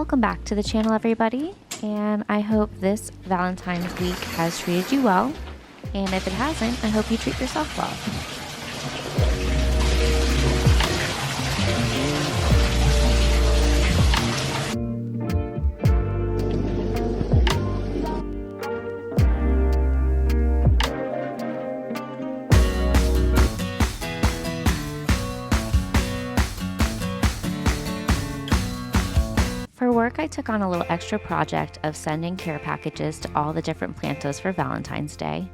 Welcome back to the channel, everybody, and I hope this Valentine's week has treated you well, and if it hasn't, I hope you treat yourself well. For work, I took on a little extra project of sending care packages to all the different plantas for Valentine's Day.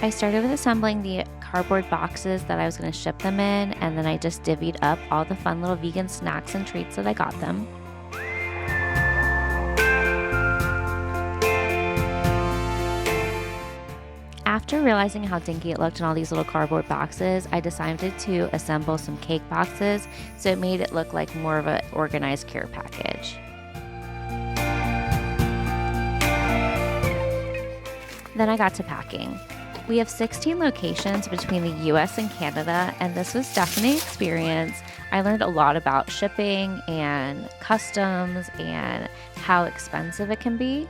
I started with assembling the cardboard boxes that I was going to ship them in, and then I just divvied up all the fun little vegan snacks and treats that I got them. After realizing how dinky it looked in all these little cardboard boxes, I decided to assemble some cake boxes so it made it look like more of an organized care package. Then I got to packing. We have 16 locations between the US and Canada, and this was definitely an experience. I learned a lot about shipping and customs and how expensive it can be.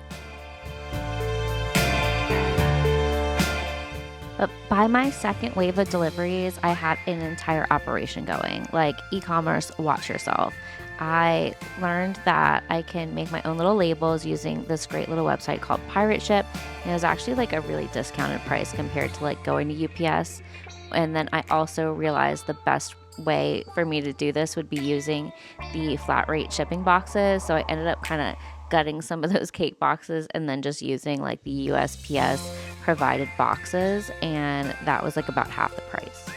But by my second wave of deliveries, I had an entire operation going, like e-commerce, watch yourself. I learned that I can make my own little labels using this great little website called Pirate Ship. And it was actually like a really discounted price compared to like going to UPS. And then I also realized the best way for me to do this would be using the flat rate shipping boxes. So I ended up kind of gutting some of those cake boxes and then just using like the USPS provided boxes, and that was like about half the price.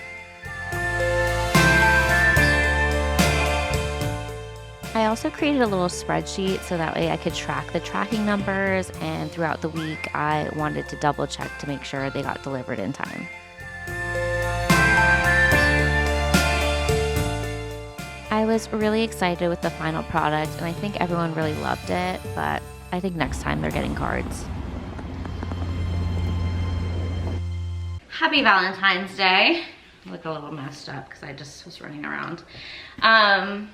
I also created a little spreadsheet so that way I could track the tracking numbers, and throughout the week I wanted to double check to make sure they got delivered in time. I was really excited with the final product, and I think everyone really loved it, but I think next time they're getting cards. Happy Valentine's Day. I look a little messed up because I just was running around. I'm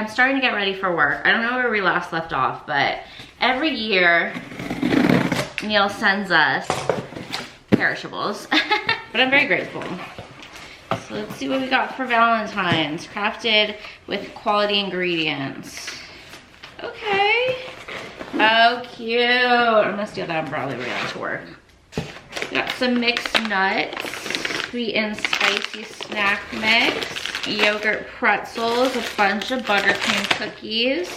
starting to get ready for work. I don't know where we last left off, but every year Neil sends us perishables, but I'm very grateful. So let's see what we got for Valentine's. Crafted with quality ingredients. Okay. Oh, cute. I'm gonna steal that umbrella when we get to work. We got some mixed nuts, sweet and spicy snack mix, yogurt pretzels, a bunch of buttercream cookies,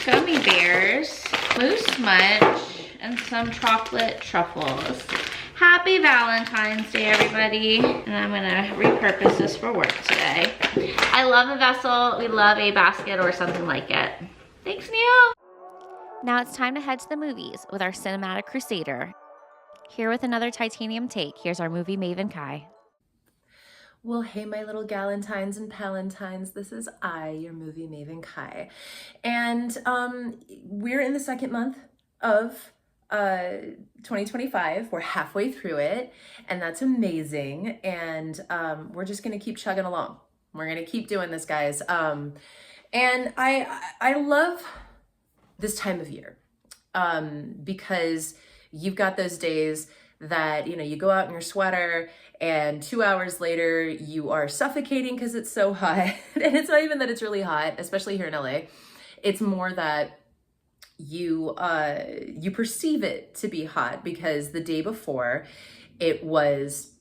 gummy bears, moose munch, and some chocolate truffles. Happy Valentine's Day, everybody. And I'm gonna repurpose this for work today. I love a vessel. We love a basket or something like it. Thanks, Neil. Now it's time to head to the movies with our cinematic crusader. Here with another titanium take, here's our movie maven Kai. Well, hey, my little galentines and palantines. This is I, your movie maven Kai. And we're in the second month of 2025. We're halfway through it, and that's amazing. And we're just gonna keep chugging along. We're gonna keep doing this, guys. And I love this time of year because you've got those days that, you know, you go out in your sweater and 2 hours later you are suffocating because it's so hot. And it's not even that it's really hot, especially here in LA. It's more that you perceive it to be hot because the day before it was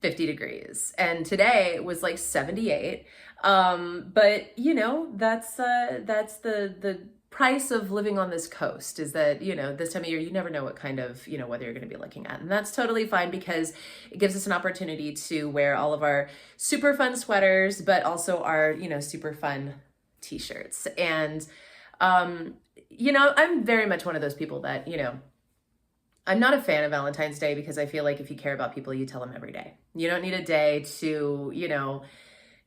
50 degrees and today it was like 78. But you know, that's the price of living on this coast, is that, you know, this time of year you never know what kind of, you know, weather you're going to be looking at, and that's totally fine because it gives us an opportunity to wear all of our super fun sweaters, but also our, you know, super fun t-shirts. And you know, I'm very much one of those people that, you know, I'm not a fan of Valentine's Day because I feel like if you care about people, you tell them every day. You don't need a day to, you know,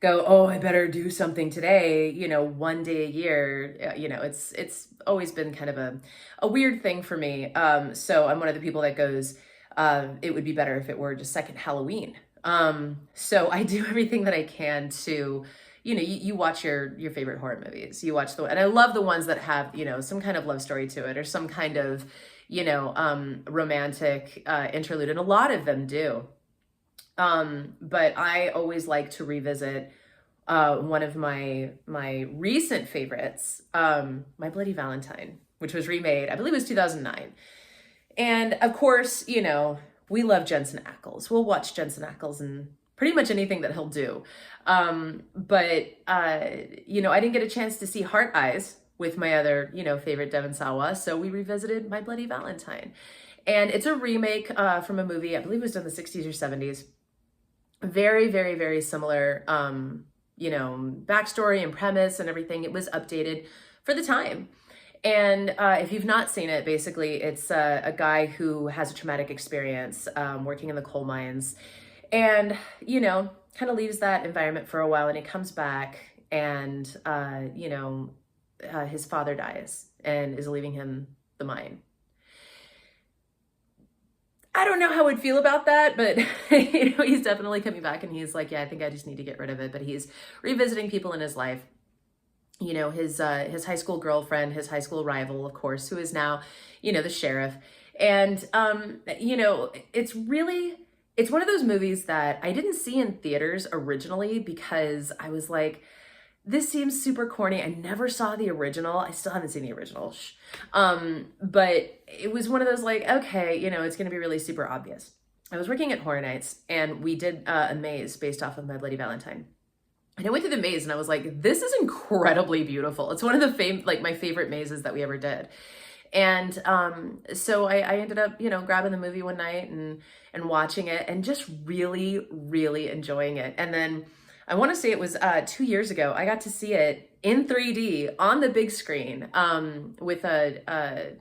go, oh, I better do something today, you know, one day a year. You know, it's always been kind of a weird thing for me. So I'm one of the people that goes, it would be better if it were just second Halloween So I do everything that I can to, you watch your favorite horror movies. You watch and I love the ones that have, some kind of love story to it or some kind of, romantic interlude. And a lot of them do. But I always like to revisit one of my recent favorites, My Bloody Valentine, which was remade, I believe it was 2009. And of course, we love Jensen Ackles. We'll watch Jensen Ackles in pretty much anything that he'll do. But I didn't get a chance to see Heart Eyes with my other, favorite Devon Sawa. So we revisited My Bloody Valentine. And it's a remake from a movie, I believe it was done in the 60s or 70s. Very, very, very similar, backstory and premise and everything. It was updated for the time. And if you've not seen it, basically, it's a guy who has a traumatic experience working in the coal mines and, kind of leaves that environment for a while, and he comes back and, his father dies and is leaving him the mine. I don't know how I'd feel about that, but he's definitely coming back and he's like, yeah, I think I just need to get rid of it. But he's revisiting people in his life. His high school girlfriend, his high school rival, of course, who is now, the sheriff. And, it's one of those movies that I didn't see in theaters originally because I was like, this seems super corny. I never saw the original. I still haven't seen the original. But it was one of those like, okay, it's going to be really super obvious. I was working at Horror Nights and we did a maze based off of My Bloody Valentine. And I went through the maze and I was like, this is incredibly beautiful. It's one of the my favorite mazes that we ever did. And so I ended up, grabbing the movie one night and watching it and just really, really enjoying it. And then I want to say it was 2 years ago, I got to see it in 3D on the big screen with a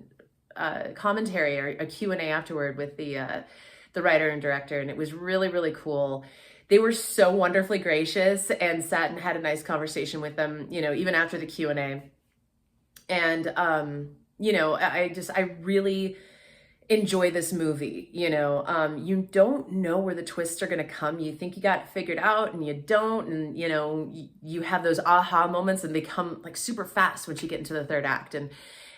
commentary or a Q&A afterward with the writer and director. And it was really, really cool. They were so wonderfully gracious and sat and had a nice conversation with them, even after the Q&A. And, I really enjoy this movie. You don't know where the twists are going to come. You think you got it figured out and you don't. And, you have those aha moments and they come like super fast once you get into the third act. And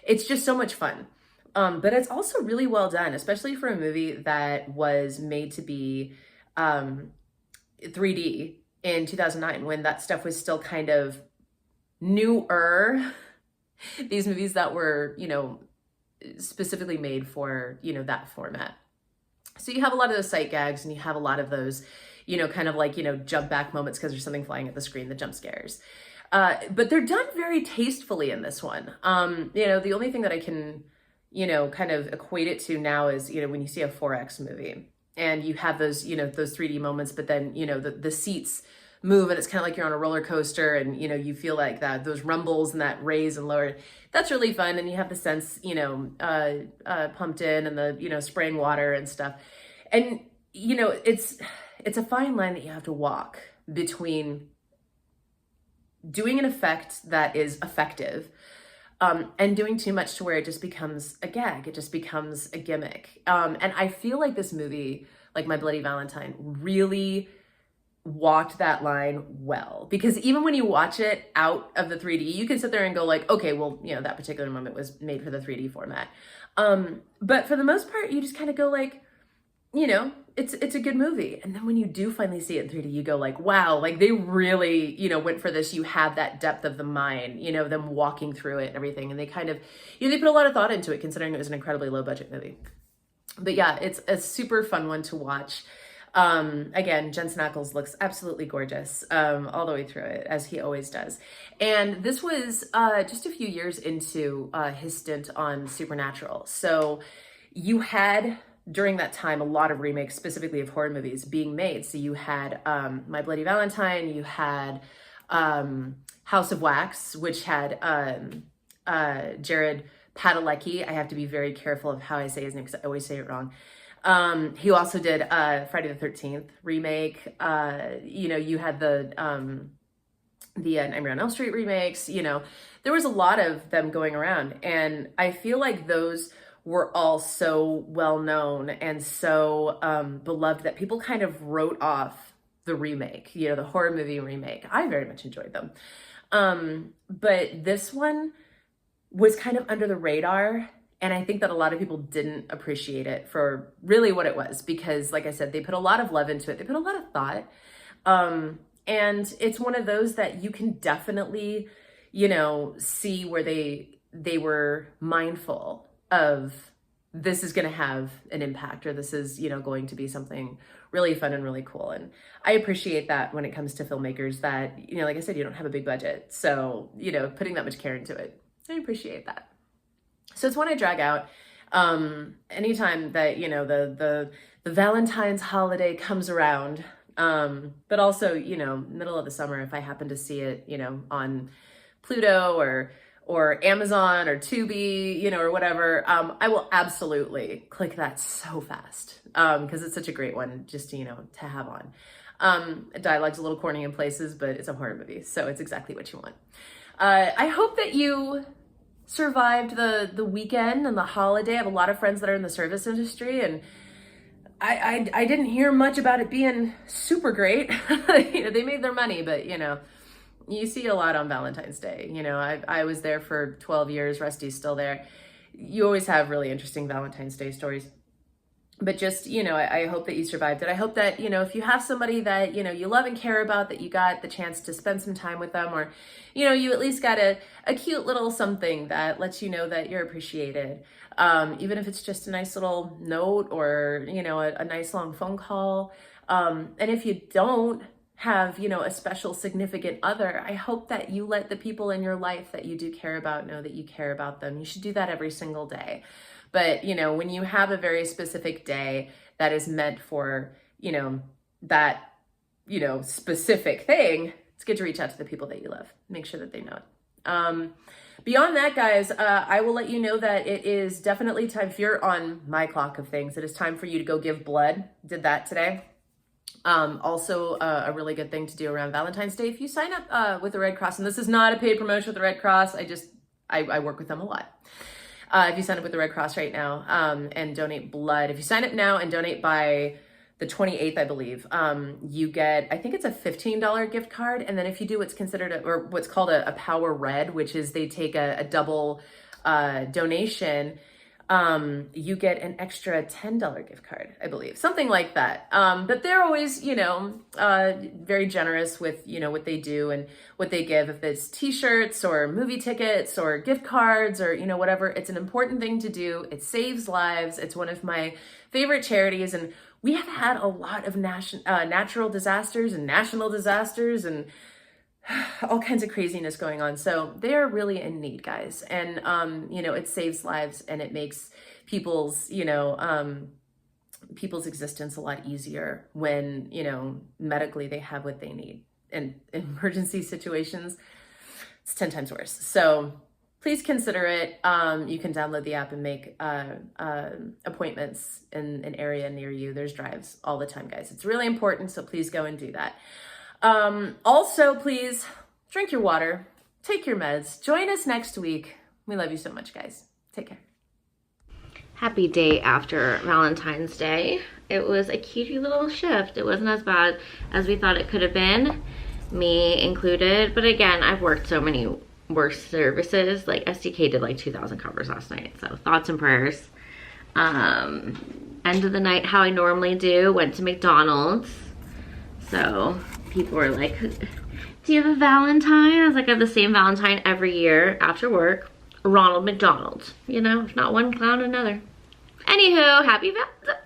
it's just so much fun. But it's also really well done, especially for a movie that was made to be 3D in 2009 when that stuff was still kind of newer. These movies that were, specifically made for, that format. So you have a lot of those sight gags and you have a lot of those, kind of like, jump back moments because there's something flying at the screen, the jump scares. But they're done very tastefully in this one. The only thing that I can, kind of equate it to now is, when you see a 4X movie and you have those, those 3D moments, but then, the seats move and it's kind of like you're on a roller coaster and, you feel like that, those rumbles and that raise and lower, that's really fun. And you have the sense, pumped in and the, spraying water and stuff. And, it's a fine line that you have to walk between doing an effect that is effective, and doing too much to where it just becomes a gag. It just becomes a gimmick. And I feel like this movie, like My Bloody Valentine, really walked that line well, because even when you watch it out of the 3D, you can sit there and go like, okay, well, that particular moment was made for the 3D format. But for the most part, you just kind of go like, it's a good movie. And then when you do finally see it in 3D, you go like, wow, like they really, went for this. You have that depth of the mind, them walking through it and everything. And they kind of, they put a lot of thought into it considering it was an incredibly low budget movie. But yeah, it's a super fun one to watch. Again, Jensen Ackles looks absolutely gorgeous, all the way through it, as he always does. And this was, just a few years into, his stint on Supernatural. So you had, during that time, a lot of remakes, specifically of horror movies being made. So you had, My Bloody Valentine, you had, House of Wax, which had, Jared Padalecki. I have to be very careful of how I say his name because I always say it wrong. He also did Friday the 13th remake. You had the Nightmare on Elm Street remakes. There was a lot of them going around, and I feel like those were all so well known and so beloved that people kind of wrote off the remake, you know, the horror movie remake. I very much enjoyed them. But this one was kind of under the radar. And I think that a lot of people didn't appreciate it for really what it was, because like I said, they put a lot of love into it. They put a lot of thought. And it's one of those that you can definitely, you know, see where they were mindful of, this is going to have an impact, or this is, you know, going to be something really fun and really cool. And I appreciate that when it comes to filmmakers that, you know, like I said, you don't have a big budget. So, you know, putting that much care into it, I appreciate that. So it's one I drag out. Anytime that, you know, the Valentine's holiday comes around, but also, you know, middle of the summer, if I happen to see it, you know, on Pluto or Amazon or Tubi, you know, or whatever, I will absolutely click that so fast, because it's such a great one just to, you know, to have on. Dialogue's a little corny in places, but it's a horror movie, so it's exactly what you want. I hope that you survived the weekend and the holiday. I have a lot of friends that are in the service industry, and I didn't hear much about it being super great. You know, they made their money, but you know, you see a lot on Valentine's Day. You know, I was there for 12 years. Rusty's still there. You always have really interesting Valentine's Day stories. But just, you know, I hope that you survived it. I hope that, you know, if you have somebody that, you know, you love and care about, that you got the chance to spend some time with them, or, you know, you at least got a cute little something that lets you know that you're appreciated. Even if it's just a nice little note, or, you know, a nice long phone call. And if you don't have, you know, a special significant other, I hope that you let the people in your life that you do care about know that you care about them. You should do that every single day. But, you know, when you have a very specific day that is meant for, you know, that, you know, specific thing, it's good to reach out to the people that you love. Make sure that they know it. Beyond that, guys, I will let you know that it is definitely time, if you're on my clock of things, it is time for you to go give blood. Did that today. Also, a really good thing to do around Valentine's Day, if you sign up with the Red Cross, and this is not a paid promotion with the Red Cross, I work with them a lot. If you sign up with the Red Cross right now and donate blood, if you sign up now and donate by the 28th, I believe, you get, I think it's a $15 gift card. And then if you do what's considered or what's called a Power Red, which is they take a double donation, you get an extra $10 gift card, I believe, something like that. But they're always, you know, very generous with, you know, what they do and what they give. If it's t-shirts or movie tickets or gift cards or, you know, whatever, it's an important thing to do. It saves lives. It's one of my favorite charities. And we have had a lot of natural disasters and national disasters and all kinds of craziness going on. So they're really in need, guys. And, you know, it saves lives and it makes people's, you know, people's existence a lot easier when, you know, medically they have what they need. And in emergency situations, it's 10 times worse. So please consider it. You can download the app and make appointments in an area near you. There's drives all the time, guys. It's really important. So please go and do that. Also, please drink your water, take your meds, join us next week. We love you so much, guys. Take care. Happy day after Valentine's Day. It was a cute little shift. It wasn't as bad as we thought it could have been, me included. But again, I've worked so many worse services. Like SDK did like 2,000 covers last night. So thoughts and prayers. End of the night, how I normally do, went to McDonald's. So people were like, do you have a Valentine? I was like, I have the same Valentine every year after work. Ronald McDonald. You know, if not one clown, another. Anywho, happy Valentine's.